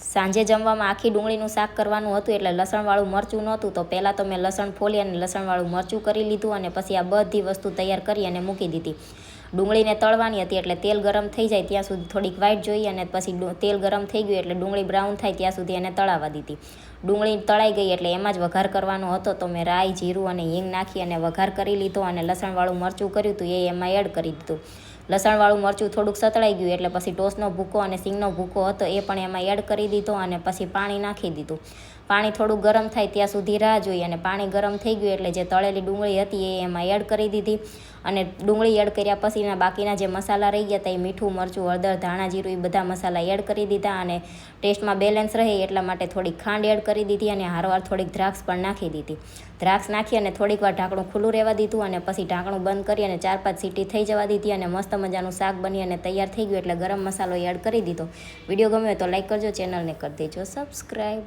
સાંજે જમવામાં આખી ડુંગળીનું શાક કરવાનું હતું એટલે લસણવાળું મરચું નહોતું, તો પહેલાં તો મેં લસણ ફોલી અને લસણવાળું મરચું કરી લીધું અને પછી આ બધી વસ્તુ તૈયાર કરી અને મૂકી દીધી. ડુંગળીને તળવાની હતી એટલે તેલ ગરમ થઈ જાય ત્યાં સુધી થોડીક વાઈટ જોઈએ અને પછી તેલ ગરમ થઈ ગયું એટલે ડુંગળી બ્રાઉન થાય ત્યાં સુધી એને તળાવવા દીધી. ડુંગળી તળાઈ ગઈ એટલે એમાં જ વઘાર કરવાનો હતો, તો મેં રાઈ, જીરું અને હિંગ નાખી અને વઘાર કરી લીધો અને લસણવાળું મરચું કર્યું હતું એ એમાં એડ કરી દીધું. લસણવાળું મરચું થોડુંક સતળાઈ ગયું એટલે પછી ટોસનો ભૂકો અને સિંગનો ભૂકો હતો એ પણ એમાં એડ કરી દીધો અને પછી પાણી નાખી દીધું. પાણી થોડું ગરમ થાય ત્યાં સુધી રાહ જોઈ અને પાણી ગરમ થઈ ગયું એટલે જે તળેલી ડુંગળી હતી એ એમાં એડ કરી દીધી અને ડુંગળી એડ કર્યા પછીના બાકીના જે મસાલા રહી ગયા હતા એ મીઠું, મરચું, હળદર, ધાણા, જીરું એ બધા મસાલા એડ કરી દીધા અને ટેસ્ટમાં બેલેન્સ રહે એટલા માટે થોડીક ખાંડ એડ કરી દીધી અને હારવાર થોડીક દ્રાક્ષ પણ નાખી દીધી. દ્રાક્ષ નાખી અને થોડીક વાર ઢાંકણું ખુલ્લું રહેવા દીધું અને પછી ઢાંકણું બંધ કરી અને 4-5 સીટી થઈ જવા દીધી અને મસ્ત મજાનું શાક બની અને તૈયાર થઈ ગયું એટલે ગરમ મસાલો એડ કરી દીધો. વિડીયો ગમ્યો તો લાઈક કરજો, ચેનલને કરી દેજો સબસ્ક્રાઈબ.